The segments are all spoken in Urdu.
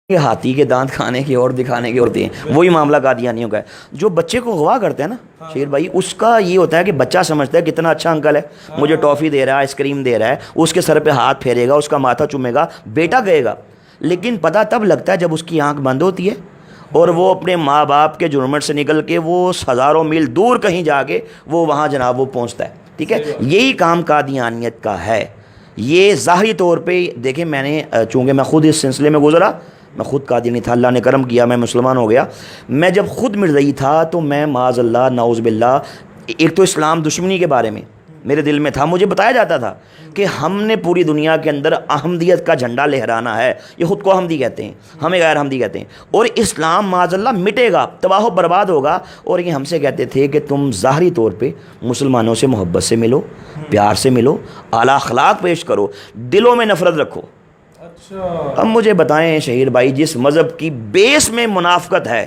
کہ ہاتھی کے دانت کھانے کے اور دکھانے کے ہوتے ہیں، وہی معاملہ قادیانیوں کا ہے۔ جو بچے کو اغوا کرتے ہیں نا شیر بھائی، اس کا یہ ہوتا ہے کہ بچہ سمجھتا ہے کتنا اچھا انکل ہے، مجھے ٹافی دے رہا ہے، آئس کریم دے رہا ہے، اس کے سر پہ ہاتھ پھیرے گا، اس کا ماتھا چومے گا، بیٹا کہے گا۔ لیکن پتہ تب لگتا ہے جب اس کی آنکھ بند ہوتی ہے اور وہ اپنے ماں باپ کے جرمٹ سے نکل کے وہ ہزاروں میل دور کہیں جا کے وہ وہاں جناب وہ پہنچتا ہے۔ ٹھیک ہے، یہی کام قادیانیت کا ہے۔ یہ ظاہری طور پہ دیکھیں، میں نے چونکہ میں خود اس سلسلے میں گزرا، میں خود قادیانی تھا، اللہ نے کرم کیا میں مسلمان ہو گیا۔ میں جب خود مرزئی تھا تو میں معاذ اللہ نعوذ باللہ، ایک تو اسلام دشمنی کے بارے میں میرے دل میں تھا، مجھے بتایا جاتا تھا کہ ہم نے پوری دنیا کے اندر احمدیت کا جھنڈا لہرانا ہے، یہ خود کو احمدی کہتے ہیں، ہمیں غیر احمدی کہتے ہیں، اور اسلام معاذ اللہ مٹے گا، تباہ و برباد ہوگا۔ اور یہ ہم سے کہتے تھے کہ تم ظاہری طور پہ مسلمانوں سے محبت سے ملو، پیار سے ملو، اعلیٰ اخلاق پیش کرو، دلوں میں نفرت رکھو۔ اب مجھے بتائیں شہیر بھائی، جس مذہب کی بیس میں منافقت ہے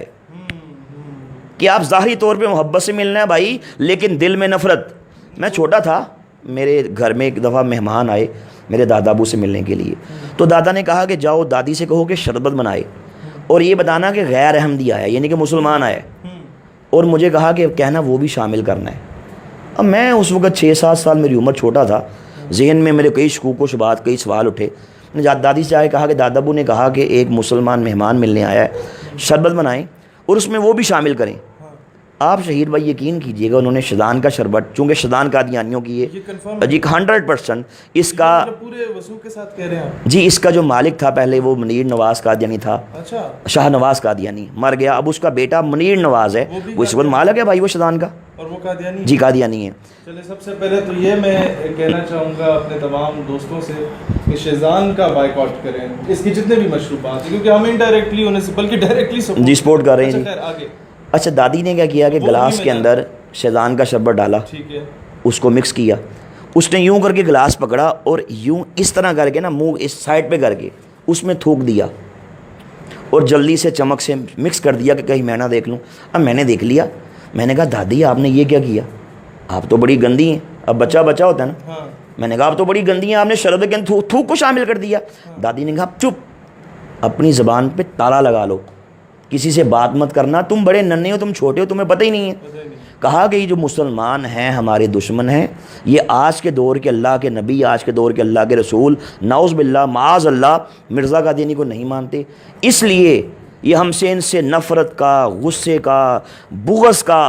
کہ آپ ظاہری طور پہ محبت سے ملنا ہے بھائی لیکن دل میں نفرت۔ میں چھوٹا تھا، میرے گھر میں ایک دفعہ مہمان آئے میرے دادا ابو سے ملنے کے لیے، تو دادا نے کہا کہ جاؤ دادی سے کہو کہ شربت بنائے اور یہ بتانا کہ غیر احمدی آیا، یعنی کہ مسلمان آیا، اور مجھے کہا کہ کہنا وہ بھی شامل کرنا ہے۔ اب میں اس وقت 6-7 سال میری عمر، چھوٹا تھا، ذہن میں میرے کئی شکوک و شبہات، کئی سوال اٹھے۔ میں دادی سے آئے کہا کہ دادا ابو نے کہا کہ ایک مسلمان مہمان ملنے آیا ہے، شربت بنائیں اور اس میں وہ بھی شامل کریں۔ آپ شہید بھائی یقین کیجئے گا، انہوں نے شدان کا شربت، چونکہ شدان قادیانیوں کی ہے جی 100%، اس کا پورے وضوح کے ساتھ کہہ رہے ہیں جی، اس کا جو مالک تھا پہلے وہ منیر نواز قادیانی تھا، شاہ نواز قادیانی مر گیا، اب اس کا بیٹا منیر نواز ہے، وہ اس وقت مالک ہے بھائی وہ شدان کا، اور وہ قادیانی جی قادیانی ہے۔ چلے سب سے پہلے تو یہ میں کہنا چاہوں گا اپنے تمام دوستوں سے کہ شیزان کا بائیکاٹ کریں، اس کی جتنے بھی مشروبات ہیں، کیونکہ ہم انڈائریکٹلی ہونے سے بلکہ ڈائریکٹلی جی سپورٹ کر رہے ہیں۔ خیر آگے اچھا، دادی نے کیا کیا کہ گلاس کے اندر شیزان کا شربت ڈالا، ٹھیک ہے، اس کو مکس کیا، اس نے یوں کر کے گلاس پکڑا اور یوں اس طرح کر کے نا منہ اس سائڈ پہ کر کے اس میں تھوک دیا اور جلدی سے چمک سے مکس کر دیا کہ کہیں میں نہ دیکھ لوں۔ اب میں نے دیکھ لیا، میں نے کہا دادی آپ نے یہ کیا کیا، آپ تو بڑی گندی ہیں۔ اب بچہ بچہ ہوتا ہے نا، میں نے کہا آپ تو بڑی گندی ہیں، آپ نے شربت کے اندر تھوک کو شامل کر دیا۔ دادی نے کہا چپ، اپنی زبان پہ تالا لگا لو، کسی سے بات مت کرنا، تم بڑے ننھے ہو، تم چھوٹے ہو، تمہیں پتہ ہی نہیں ہے۔ کہا کہ یہ جو مسلمان ہیں ہمارے دشمن ہیں، یہ آج کے دور کے اللہ کے نبی، آج کے دور کے اللہ کے رسول، نعوذ باللہ معاذ اللہ مرزا قادیانی کو نہیں مانتے، اس لیے یہ ہم سے ان سے نفرت کا، غصے کا، بغض کا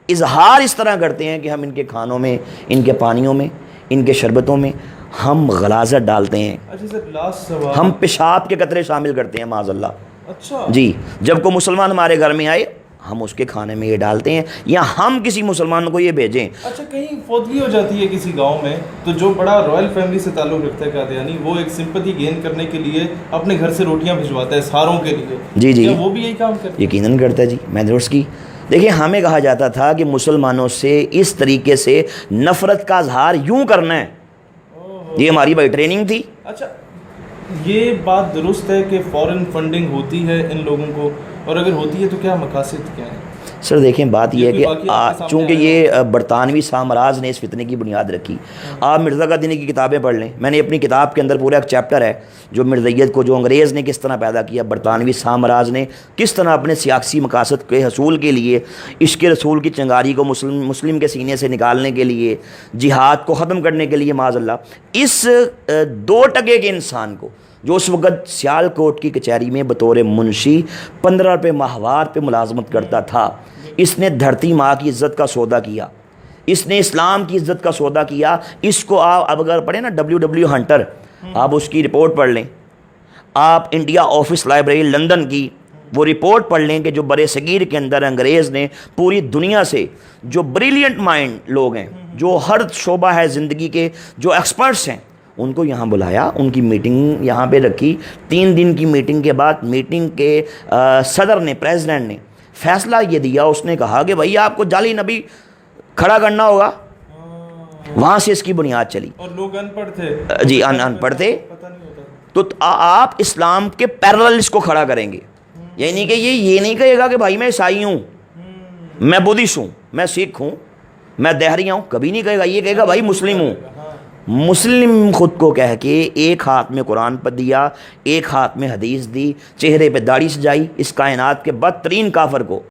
اظہار اس طرح کرتے ہیں کہ ہم ان کے کھانوں میں، ان کے پانیوں میں، ان کے شربتوں میں ہم غلاظت ڈالتے ہیں، ہم پیشاب کے قطرے شامل کرتے ہیں معاذ اللہ۔ اچھا جی، جب کوئی مسلمان ہمارے گھر میں آئے ہم اس کے کھانے میں یہ ڈالتے ہیں، یا ہم کسی مسلمان کو یہ بھیجیں۔ اچھا، کہیں فوتگی ہو جاتی ہے کسی گاؤں میں تو جو بڑا رائل فیملی سے تعلق رکھتا ہے قادیانی، وہ ایک سمپتھی گین کرنے کے لیے اپنے گھر سے روٹیاں بھجواتا ہے ساروں کے لیے، جی جی، کیا وہ بھی یہی کام کرتا ہے؟ یقیناً کرتا ہے جی، میں نے درست کی۔ دیکھیں، ہمیں کہا جاتا تھا کہ مسلمانوں سے اس طریقے سے نفرت کا اظہار یوں کرنا ہے، یہ ہماری بھائی ٹریننگ تھی۔ اچھا، یہ بات درست ہے کہ فورن فنڈنگ ہوتی ہے ان لوگوں کو، اور اگر ہوتی ہے تو کیا مقاصد کیا ہیں؟ سر دیکھیں، بات یہ ہے کہ چونکہ یہ برطانوی سامراج نے اس فتنے کی بنیاد رکھی، آپ مرزا قادیانی کی کتابیں پڑھ لیں، میں نے اپنی کتاب کے اندر پورا ایک چیپٹر ہے جو مرزائیت کو، جو انگریز نے کس طرح پیدا کیا، برطانوی سامراج نے کس طرح اپنے سیاسی مقاصد کے حصول کے لیے، عشق رسول کی چنگاری کو مسلم کے سینے سے نکالنے کے لیے، جہاد کو ختم کرنے کے لیے معاذ اللہ، اس 2 ٹکے کے انسان کو جو اس وقت سیال کوٹ کی کچہری میں بطور منشی 15 روپے ماہوار پہ ملازمت کرتا تھا، اس نے دھرتی ماں کی عزت کا سودا کیا، اس نے اسلام کی عزت کا سودا کیا۔ اس کو آپ اب اگر پڑھیں نا WW ہنٹر، آپ اس کی رپورٹ پڑھ لیں، آپ انڈیا آفس لائبریری لندن کی وہ رپورٹ پڑھ لیں کہ جو برِ صغیر کے اندر انگریز نے پوری دنیا سے جو بریلینٹ مائنڈ لوگ ہیں، جو ہر شعبہ ہے زندگی کے، جو ایکسپرٹس ہیں، ان کو یہاں بلایا، ان کی میٹنگ یہاں پہ رکھی۔ 3 دن کی میٹنگ کے بعد میٹنگ کے صدر نے، پریزیڈنٹ نے فیصلہ یہ دیا، اس نے کہا کہ بھائی آپ کو جعلی نبی کھڑا کرنا ہوگا۔ وہاں سے اس کی بنیاد چلی، اور لوگ ان پڑھ تھے جی ان پڑھ تھے، تو آپ اسلام کے پیرلل اس کو کھڑا کریں گے، یعنی کہ یہ نہیں کہے گا کہ بھائی میں عیسائی ہوں، میں بدھسٹ ہوں، میں سکھ ہوں، میں دہریہ ہوں، کبھی نہیں کہے گا، یہ کہے گا بھائی مسلم ہوں، مسلم خود کو کہہ کے ایک ہاتھ میں قرآن پر دیا، ایک ہاتھ میں حدیث دی، چہرے پہ داڑھی سجائی، اس کائنات کے بدترین کافر کو